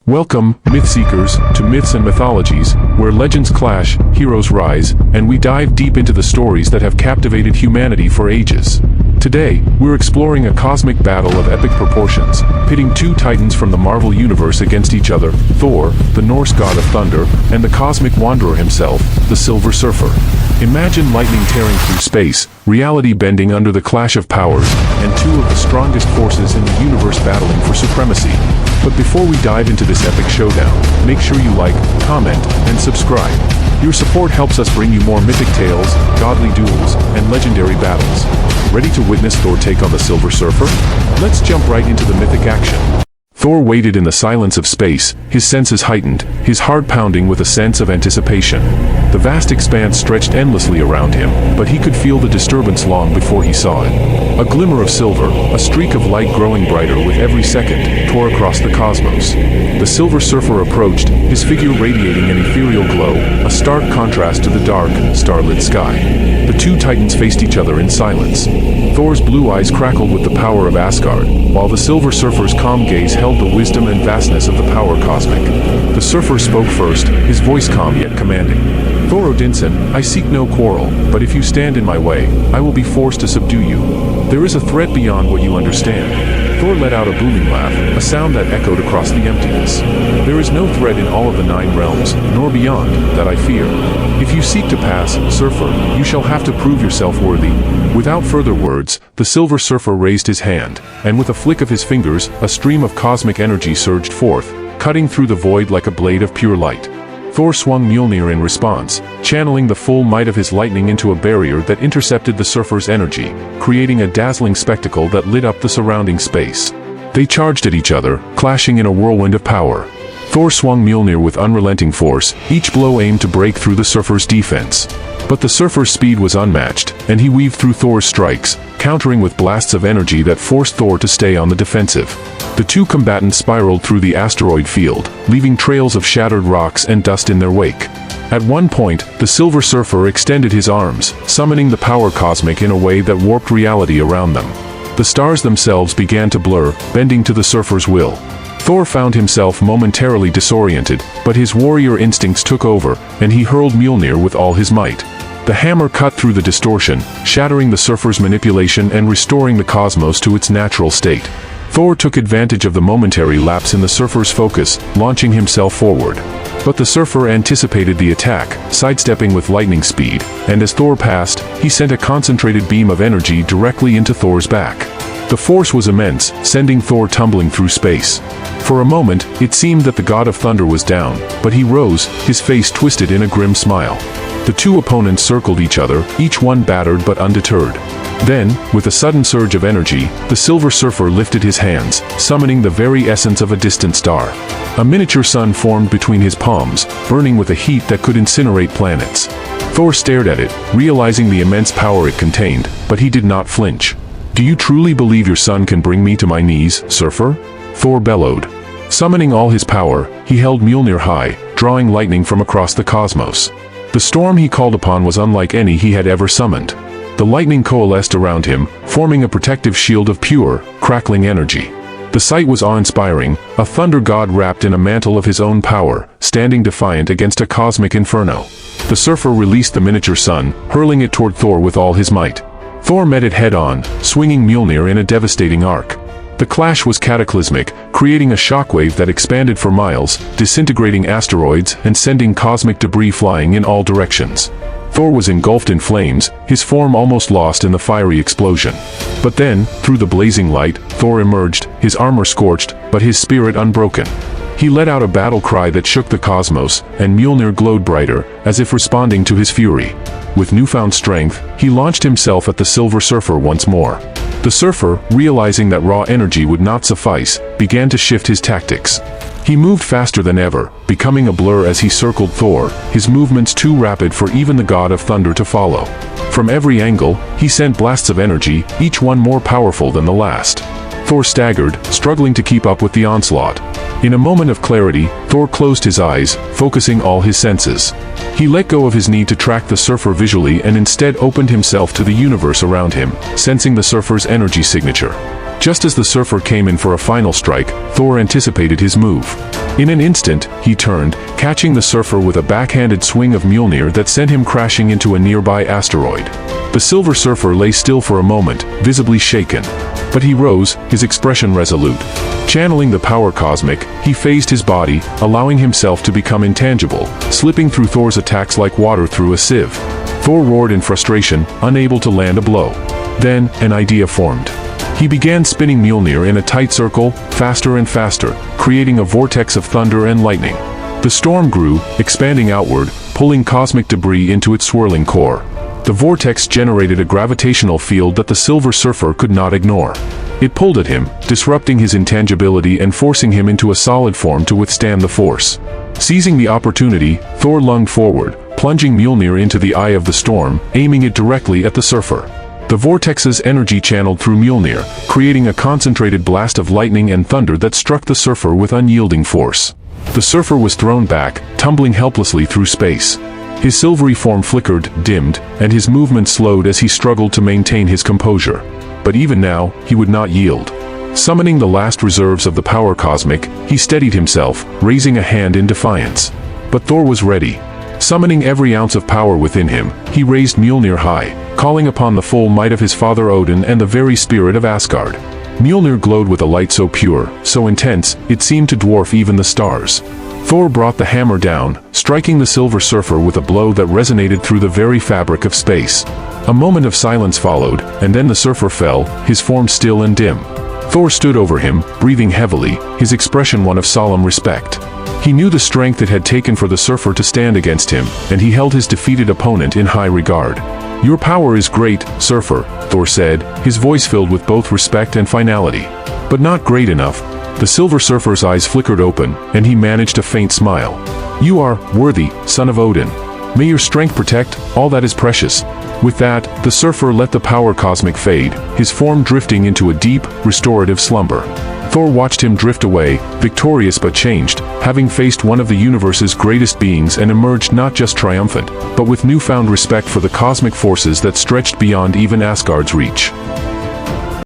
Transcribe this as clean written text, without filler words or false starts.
Welcome, myth seekers, to Myths and Mythologies, where legends clash, heroes rise, and we dive deep into the stories that have captivated humanity for ages. Today, we're exploring a cosmic battle of epic proportions, pitting two titans from the Marvel Universe against each other, Thor, the Norse God of Thunder, and the cosmic wanderer himself, the Silver Surfer. Imagine lightning tearing through space, reality bending under the clash of powers, and two of the strongest forces in the universe battling for supremacy. But before we dive into this epic showdown, make sure you like, comment, and subscribe. Your support helps us bring you more mythic tales, godly duels, and legendary battles. Ready to witness Thor take on the Silver Surfer? Let's jump right into the mythic action. Thor waited in the silence of space, his senses heightened, his heart pounding with a sense of anticipation. The vast expanse stretched endlessly around him, but he could feel the disturbance long before he saw it. A glimmer of silver, a streak of light growing brighter with every second, tore across the cosmos. The Silver Surfer approached, his figure radiating an ethereal glow, a stark contrast to the dark, starlit sky. The two titans faced each other in silence. Thor's blue eyes crackled with the power of Asgard, while the Silver Surfer's calm gaze held the wisdom and vastness of the power cosmic. The Surfer spoke first, his voice calm yet commanding. "Thor Odinson, I seek no quarrel, but if you stand in my way, I will be forced to subdue you. There is a threat beyond what you understand." Thor let out a booming laugh, a sound that echoed across the emptiness. "There is no threat in all of the 9 realms, nor beyond, that I fear. If you seek to pass, Surfer, you shall have to prove yourself worthy." Without further words, the Silver Surfer raised his hand, and with a flick of his fingers, a stream of cosmic energy surged forth, cutting through the void like a blade of pure light. Thor swung Mjolnir in response, channeling the full might of his lightning into a barrier that intercepted the Surfer's energy, creating a dazzling spectacle that lit up the surrounding space. They charged at each other, clashing in a whirlwind of power. Thor swung Mjolnir with unrelenting force, each blow aimed to break through the Surfer's defense. But the Surfer's speed was unmatched, and he weaved through Thor's strikes, countering with blasts of energy that forced Thor to stay on the defensive. The two combatants spiraled through the asteroid field, leaving trails of shattered rocks and dust in their wake. At one point, the Silver Surfer extended his arms, summoning the power cosmic in a way that warped reality around them. The stars themselves began to blur, bending to the Surfer's will. Thor found himself momentarily disoriented, but his warrior instincts took over, and he hurled Mjolnir with all his might. The hammer cut through the distortion, shattering the Surfer's manipulation and restoring the cosmos to its natural state. Thor took advantage of the momentary lapse in the Surfer's focus, launching himself forward. But the Surfer anticipated the attack, sidestepping with lightning speed, and as Thor passed, he sent a concentrated beam of energy directly into Thor's back. The force was immense, sending Thor tumbling through space. For a moment, it seemed that the God of Thunder was down, but he rose, his face twisted in a grim smile. The two opponents circled each other, each one battered but undeterred. Then, with a sudden surge of energy, the Silver Surfer lifted his hands, summoning the very essence of a distant star. A miniature sun formed between his palms, burning with a heat that could incinerate planets. Thor stared at it, realizing the immense power it contained, but he did not flinch. "Do you truly believe your son can bring me to my knees, Surfer?" Thor bellowed. Summoning all his power, he held Mjolnir high, drawing lightning from across the cosmos. The storm he called upon was unlike any he had ever summoned. The lightning coalesced around him, forming a protective shield of pure, crackling energy. The sight was awe-inspiring, a thunder god wrapped in a mantle of his own power, standing defiant against a cosmic inferno. The Surfer released the miniature sun, hurling it toward Thor with all his might. Thor met it head-on, swinging Mjolnir in a devastating arc. The clash was cataclysmic, creating a shockwave that expanded for miles, disintegrating asteroids and sending cosmic debris flying in all directions. Thor was engulfed in flames, his form almost lost in the fiery explosion. But then, through the blazing light, Thor emerged, his armor scorched, but his spirit unbroken. He let out a battle cry that shook the cosmos, and Mjolnir glowed brighter, as if responding to his fury. With newfound strength, he launched himself at the Silver Surfer once more. The Surfer, realizing that raw energy would not suffice, began to shift his tactics. He moved faster than ever, becoming a blur as he circled Thor, his movements too rapid for even the God of Thunder to follow. From every angle, he sent blasts of energy, each one more powerful than the last. Thor staggered, struggling to keep up with the onslaught. In a moment of clarity, Thor closed his eyes, focusing all his senses. He let go of his need to track the Surfer visually and instead opened himself to the universe around him, sensing the Surfer's energy signature. Just as the Surfer came in for a final strike, Thor anticipated his move. In an instant, he turned, catching the Surfer with a backhanded swing of Mjolnir that sent him crashing into a nearby asteroid. The Silver Surfer lay still for a moment, visibly shaken. But he rose, his expression resolute. Channeling the power cosmic, he phased his body, allowing himself to become intangible, slipping through Thor's attacks like water through a sieve. Thor roared in frustration, unable to land a blow. Then, an idea formed. He began spinning Mjolnir in a tight circle, faster and faster, creating a vortex of thunder and lightning. The storm grew, expanding outward, pulling cosmic debris into its swirling core. The vortex generated a gravitational field that the Silver Surfer could not ignore. It pulled at him, disrupting his intangibility and forcing him into a solid form to withstand the force. Seizing the opportunity, Thor lunged forward, plunging Mjolnir into the eye of the storm, aiming it directly at the Surfer. The vortex's energy channeled through Mjolnir, creating a concentrated blast of lightning and thunder that struck the Surfer with unyielding force. The Surfer was thrown back, tumbling helplessly through space. His silvery form flickered, dimmed, and his movement slowed as he struggled to maintain his composure. But even now, he would not yield. Summoning the last reserves of the power cosmic, he steadied himself, raising a hand in defiance. But Thor was ready. Summoning every ounce of power within him, he raised Mjolnir high, calling upon the full might of his father Odin and the very spirit of Asgard. Mjolnir glowed with a light so pure, so intense, it seemed to dwarf even the stars. Thor brought the hammer down, striking the Silver Surfer with a blow that resonated through the very fabric of space. A moment of silence followed, and then the Surfer fell, his form still and dim. Thor stood over him, breathing heavily, his expression one of solemn respect. He knew the strength it had taken for the Surfer to stand against him, and he held his defeated opponent in high regard. "Your power is great, Surfer," Thor said, his voice filled with both respect and finality. "But not great enough." The Silver Surfer's eyes flickered open, and he managed a faint smile. "You are worthy, son of Odin. May your strength protect all that is precious." With that, the Surfer let the power cosmic fade, his form drifting into a deep, restorative slumber. Thor watched him drift away, victorious but changed, having faced one of the universe's greatest beings and emerged not just triumphant, but with newfound respect for the cosmic forces that stretched beyond even Asgard's reach.